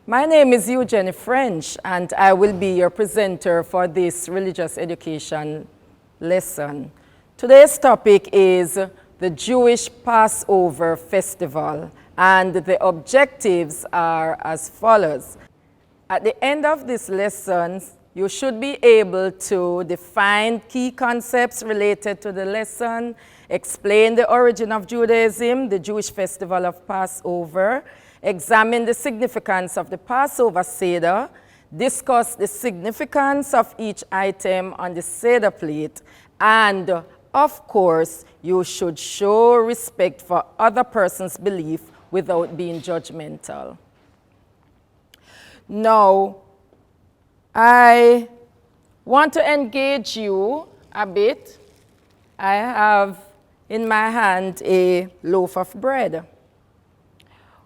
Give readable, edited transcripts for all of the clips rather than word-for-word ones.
My name is Eugenie French, and I will be your presenter for this religious education lesson. Today's topic is the Jewish Passover Festival, and the objectives are as follows. At the end of this lesson, you should be able to define key concepts related to the lesson, explain the origin of Judaism, the Jewish festival of Passover, examine the significance of the Passover Seder, discuss the significance of each item on the Seder plate, and of course, you should show respect for other person's belief without being judgmental. Now, I want to engage you a bit. I have in my hand a loaf of bread.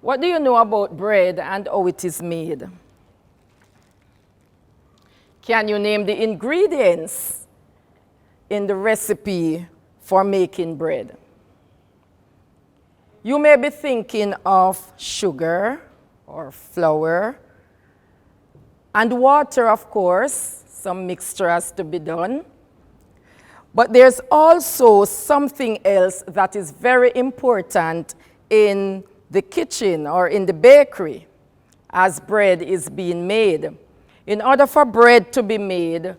What do you know about bread and how it is made? Can you name the ingredients in the recipe for making bread? You may be thinking of sugar or flour and water, of course. Some mixture has to be done. But there's also something else that is very important in the kitchen or in the bakery as bread is being made. In order for bread to be made,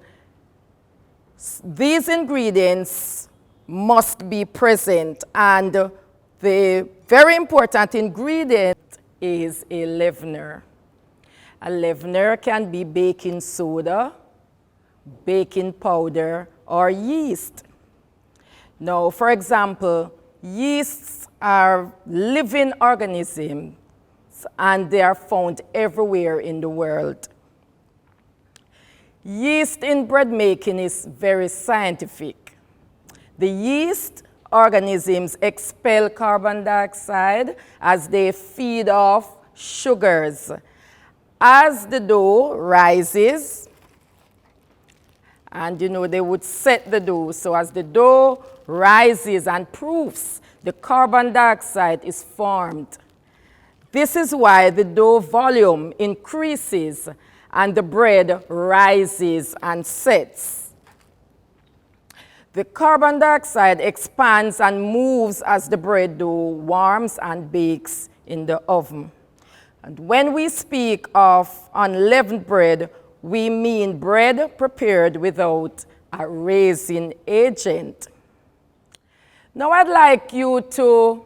these ingredients must be present, and the very important ingredient is a leavener. A leavener can be baking soda, baking powder, or yeast. Now, for example, yeasts are living organisms, and they are found everywhere in the world. Yeast in bread making is very scientific. The yeast organisms expel carbon dioxide as they feed off sugars. As the dough rises, and they would set the dough, so as the dough rises and proofs, the carbon dioxide is formed. This is why the dough volume increases and the bread rises and sets. The carbon dioxide expands and moves as the bread dough warms and bakes in the oven. And when we speak of unleavened bread, we mean bread prepared without a raising agent. Now I'd like you to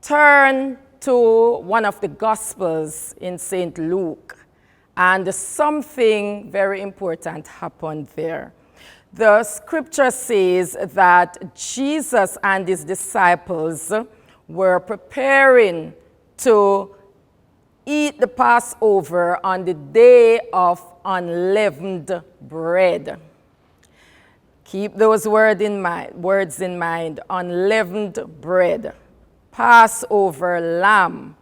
turn to one of the Gospels in St. Luke, and something very important happened there. The scripture says that Jesus and his disciples were preparing to eat the Passover on the day of unleavened bread. Keep those words in mind. Unleavened bread, Passover lamb,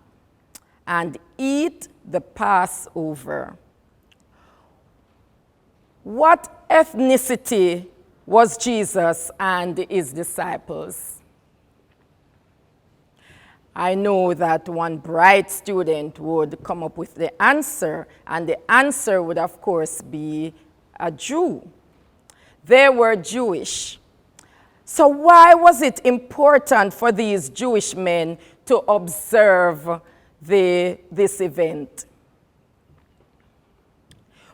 and eat the Passover. What ethnicity was Jesus and his disciples? I know that one bright student would come up with the answer, and the answer would, of course, be a Jew. They were Jewish. So why was it important for these Jewish men to observe this event?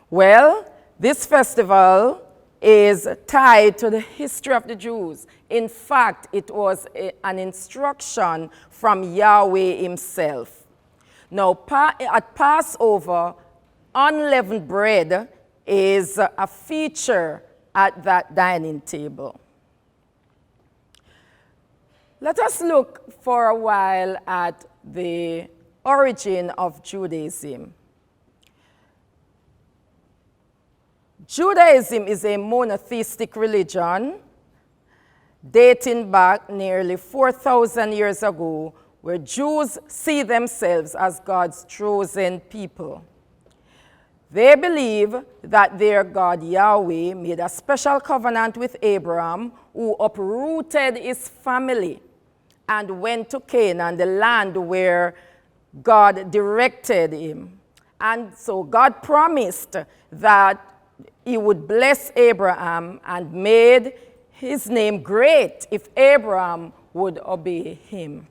Well, this festival is tied to the history of the Jews. In fact, it was an instruction from Yahweh himself. Now, at Passover, unleavened bread is a feature at that dining table. Let us look for a while at the origin of Judaism. Judaism is a monotheistic religion dating back nearly 4,000 years ago, where Jews see themselves as God's chosen people. They believe that their God Yahweh made a special covenant with Abraham, who uprooted his family and went to Canaan, the land where God directed him. And so God promised that he would bless Abraham and made his name great if Abraham would obey him.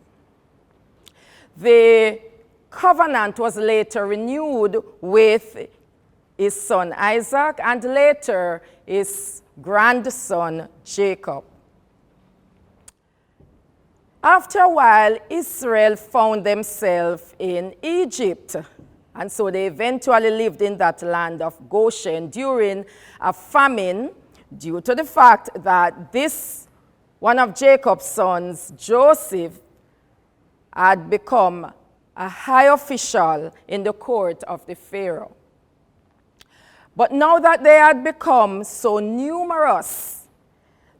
The covenant was later renewed with his son Isaac and later his grandson Jacob. After a while, Israel found themselves in Egypt. And so they eventually lived in that land of Goshen during a famine due to the fact that one of Jacob's sons, Joseph, had become a high official in the court of the Pharaoh. But now that they had become so numerous,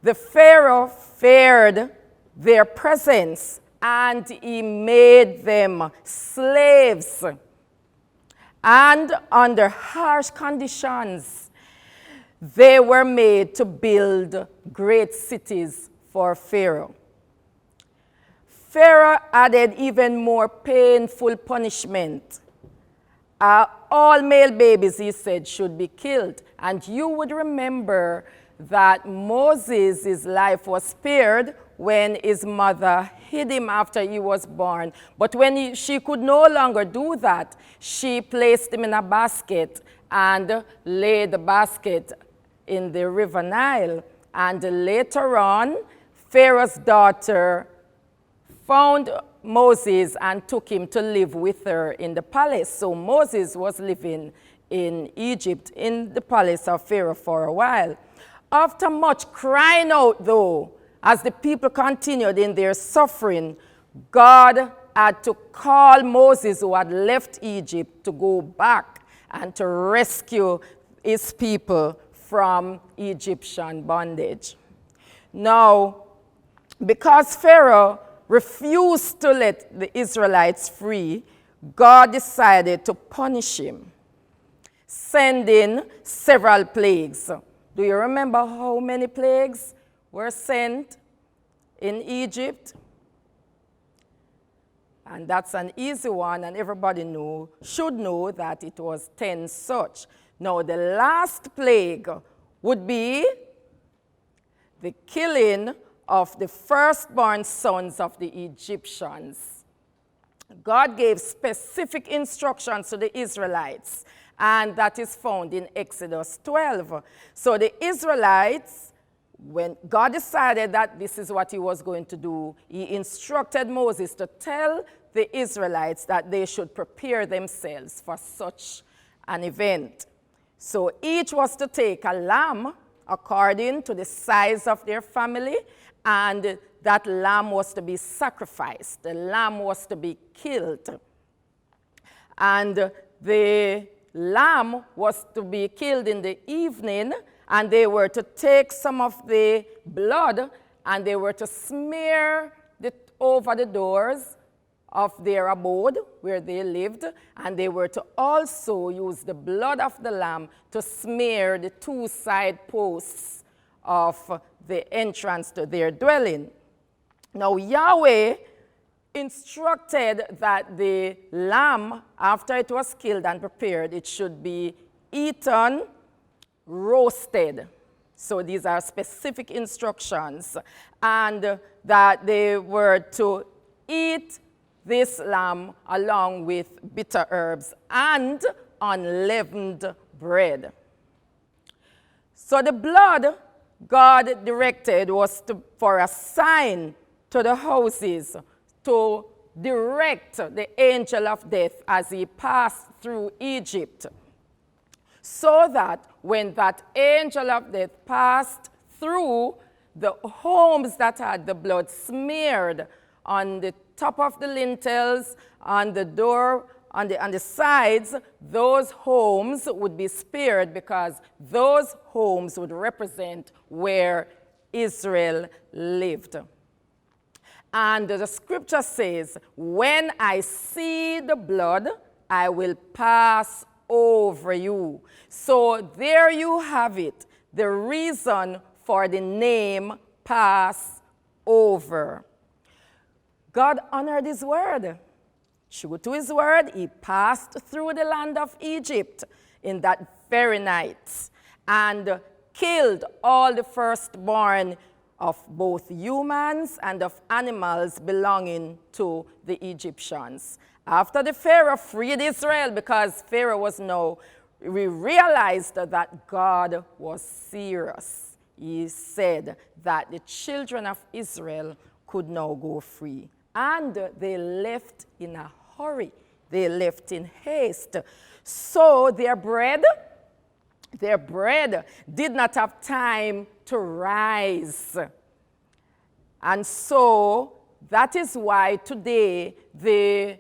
the Pharaoh feared their presence and he made them slaves. And under harsh conditions, they were made to build great cities for Pharaoh. Pharaoh added even more painful punishment. All male babies, he said, should be killed. And you would remember that Moses' life was spared when his mother hid him after he was born. But when she could no longer do that, she placed him in a basket and laid the basket in the river Nile. And later on, Pharaoh's daughter found Moses and took him to live with her in the palace. So Moses was living in Egypt in the palace of Pharaoh for a while. After much crying out, though, as the people continued in their suffering, God had to call Moses, who had left Egypt, to go back and to rescue his people from Egyptian bondage. Now, because Pharaoh refused to let the Israelites free, God decided to punish him, sending several plagues. Do you remember how many plagues were sent in Egypt? And that's an easy one, and everybody should know that it was 10 such. Now, the last plague would be the killing of the firstborn sons of the Egyptians. God gave specific instructions to the Israelites, and that is found in Exodus 12. So the Israelites, when God decided that this is what he was going to do, he instructed Moses to tell the Israelites that they should prepare themselves for such an event. So each was to take a lamb according to the size of their family, and that lamb was to be sacrificed. The lamb was to be killed. And the lamb was to be killed in the evening, and they were to take some of the blood and they were to smear it over the doors of their abode where they lived, and they were to also use the blood of the lamb to smear the two side posts of the entrance to their dwelling. Now Yahweh instructed that the lamb, after it was killed and prepared, it should be eaten roasted. So these are specific instructions, and that they were to eat this lamb along with bitter herbs and unleavened bread. So the blood God directed was for a sign to the houses to direct the angel of death as he passed through Egypt, so that when that angel of death passed through, the homes that had the blood smeared on the top of the lintels, on the door, on the sides, those homes would be spared, because those homes would represent where Israel lived. And the scripture says, when I see the blood, I will pass over you. So there you have it, the reason for the name Passover. God honored his word. True to his word, he passed through the land of Egypt in that very night and killed all the firstborn of both humans and of animals belonging to the Egyptians. After the Pharaoh freed Israel, because Pharaoh was now, we realized that God was serious. He said that the children of Israel could now go free. And they left in a hurry. They left in haste. So their bread did not have time to rise. And so that is why today the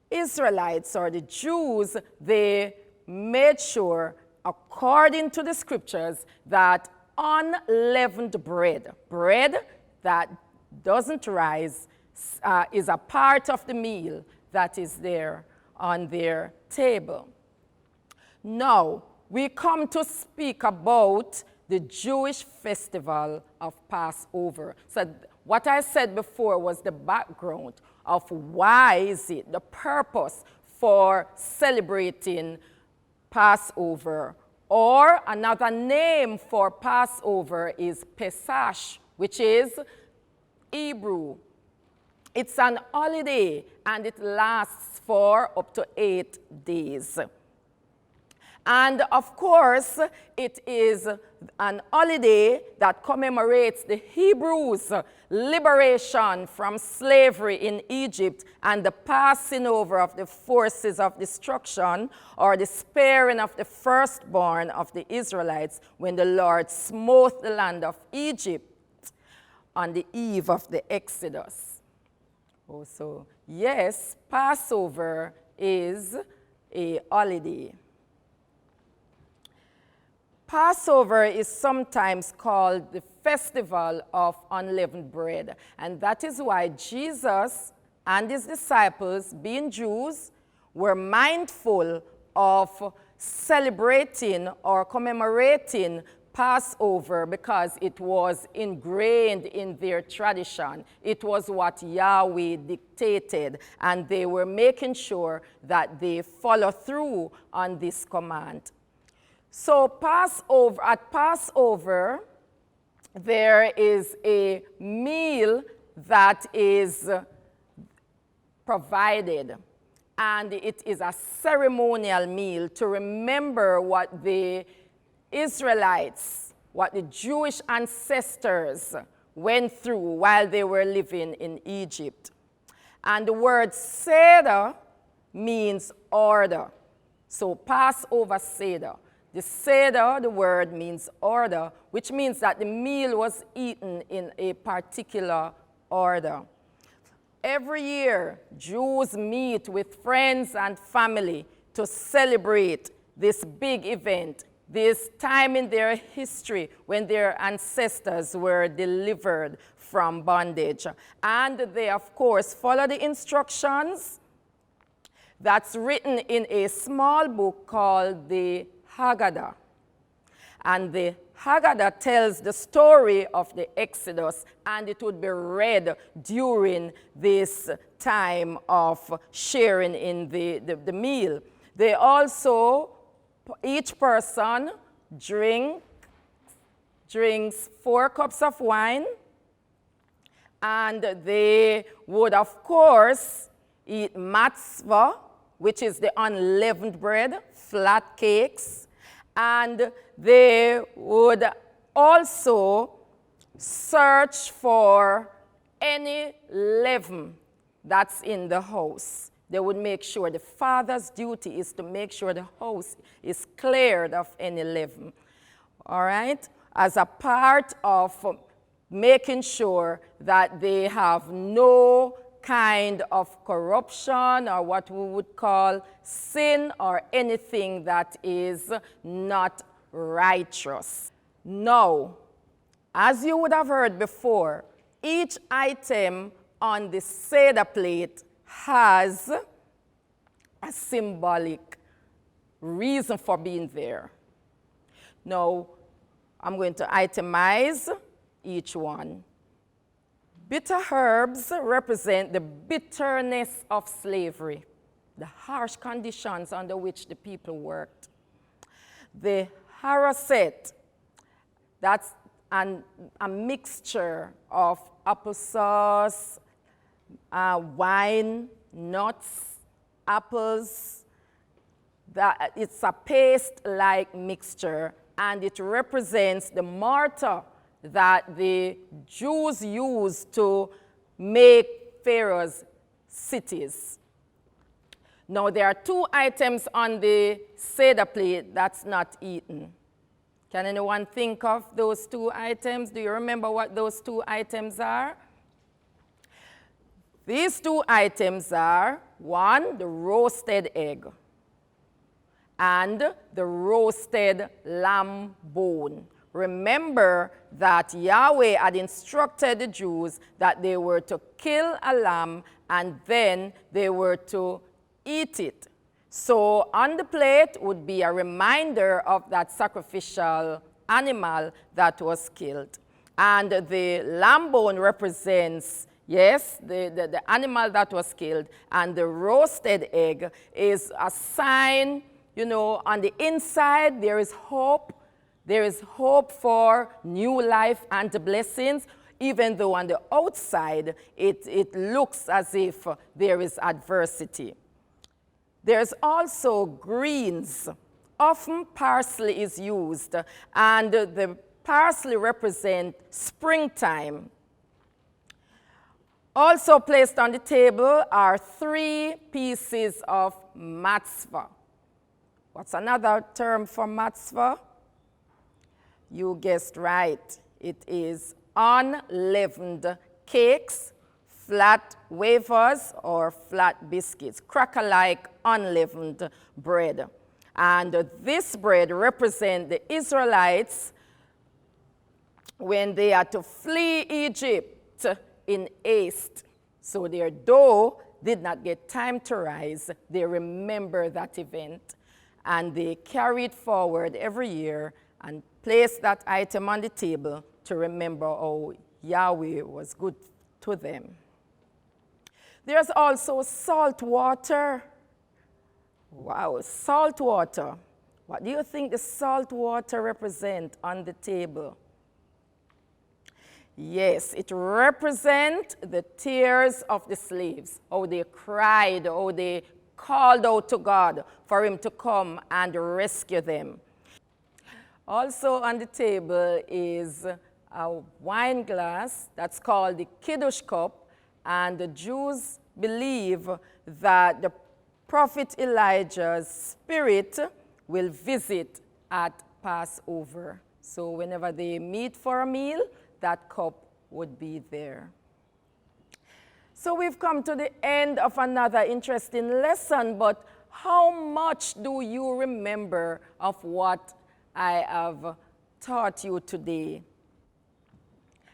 Israelites or the Jews, they made sure, according to the scriptures, that unleavened bread that doesn't rise, is a part of the meal that is there on their table. Now, we come to speak about the Jewish festival of Passover. So what I said before was the background of why is it, the purpose for celebrating Passover. Or another name for Passover is Pesach, which is Hebrew. It's an holiday and it lasts for up to 8 days. And of course, it is an holiday that commemorates the Hebrews' liberation from slavery in Egypt and the passing over of the forces of destruction, or the sparing of the firstborn of the Israelites when the Lord smote the land of Egypt on the eve of the Exodus. Also, yes, Passover is a holiday. Passover is sometimes called the festival of unleavened bread, and that is why Jesus and his disciples, being Jews, were mindful of celebrating or commemorating Passover because it was ingrained in their tradition. It was what Yahweh dictated, and they were making sure that they follow through on this command. So at Passover, there is a meal that is provided, and it is a ceremonial meal to remember what the Israelites, what the Jewish ancestors went through while they were living in Egypt. And the word Seder means order. So Passover Seder. The Seder, the word, means order, which means that the meal was eaten in a particular order. Every year, Jews meet with friends and family to celebrate this big event, this time in their history when their ancestors were delivered from bondage. And they, of course, follow the instructions that's written in a small book called the Haggadah. And the Haggadah tells the story of the Exodus, and it would be read during this time of sharing in the meal. They also, each person drinks 4 cups of wine, and they would, of course, eat matzvah, which is the unleavened bread, flat cakes, and they would also search for any leaven that's in the house. They would make sure, the father's duty is to make sure the house is cleared of any leaven. All right? As a part of making sure that they have no kind of corruption or what we would call sin or anything that is not righteous. Now, as you would have heard before, each item on the Seder plate has a symbolic reason for being there. Now, I'm going to itemize each one. Bitter herbs represent the bitterness of slavery, the harsh conditions under which the people worked. The haroset, that's a mixture of applesauce, wine, nuts, apples. It's a paste-like mixture, and it represents the mortar that the Jews used to make Pharaoh's cities. Now, there are two items on the Seder plate that's not eaten. Can anyone think of those two items? Do you remember what those two items are? These two items are, one, the roasted egg, and the roasted lamb bone. Remember that Yahweh had instructed the Jews that they were to kill a lamb and then they were to eat it. So on the plate would be a reminder of that sacrificial animal that was killed. And the lamb bone represents, yes, the animal that was killed, and the roasted egg is a sign, you know, on the inside there is hope. There is hope for new life and blessings, even though on the outside it looks as if there is adversity. There's also greens. Often parsley is used, and the parsley represents springtime. Also placed on the table are 3 pieces of matzah. What's another term for matzah? You guessed right. It is unleavened cakes, flat wafers, or flat biscuits, cracker-like unleavened bread. And this bread represents the Israelites when they had to flee Egypt in haste. So their dough did not get time to rise. They remember that event, and they carry it forward every year and place that item on the table to remember how Yahweh was good to them. There's also salt water. Wow, salt water. What do you think the salt water represents on the table? Yes, it represents the tears of the slaves, how they cried, how they called out to God for him to come and rescue them. Also on the table is a wine glass that's called the Kiddush cup, and the Jews believe that the prophet Elijah's spirit will visit at Passover. So whenever they meet for a meal, that cup would be there. So we've come to the end of another interesting lesson, but how much do you remember of what I have taught you today?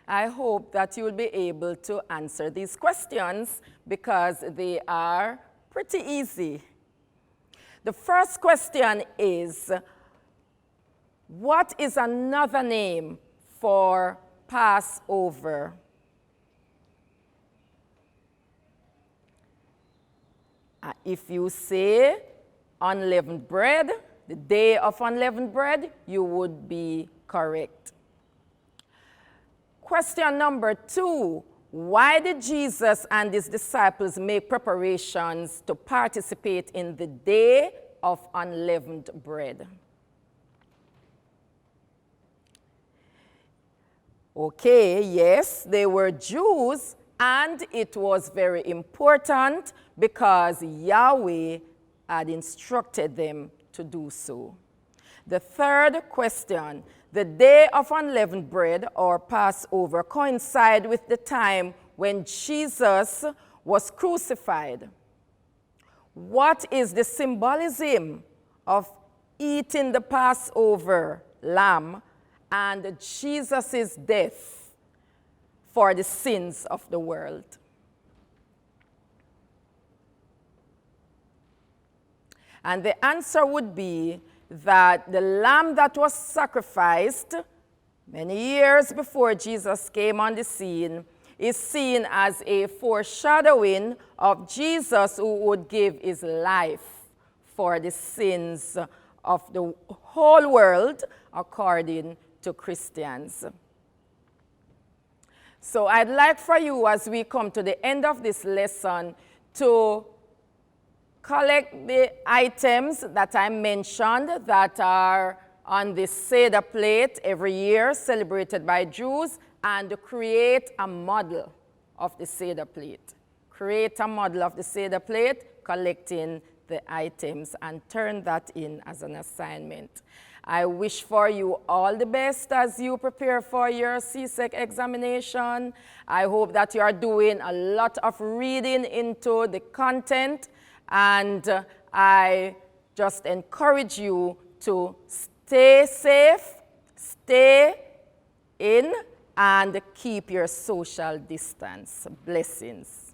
I hope that you will be able to answer these questions because they are pretty easy. The first question is, what is another name for Passover? If you say unleavened bread, the day of unleavened bread, you would be correct. Question number 2, why did Jesus and his disciples make preparations to participate in the day of unleavened bread? Okay, yes, they were Jews, and it was very important because Yahweh had instructed them to do so. The third question, the day of unleavened bread or Passover coincide with the time when Jesus was crucified. What is the symbolism of eating the Passover lamb and Jesus' death for the sins of the world? And the answer would be that the lamb that was sacrificed many years before Jesus came on the scene, is seen as a foreshadowing of Jesus who would give his life for the sins of the whole world, according to Christians. So I'd like for you, as we come to the end of this lesson, to collect the items that I mentioned that are on the Seder plate every year, celebrated by Jews, and create a model of the Seder plate. Create a model of the Seder plate, collecting the items, and turn that in as an assignment. I wish for you all the best as you prepare for your CSEC examination. I hope that you are doing a lot of reading into the content, and I just encourage you to stay safe, stay in, and keep your social distance. Blessings.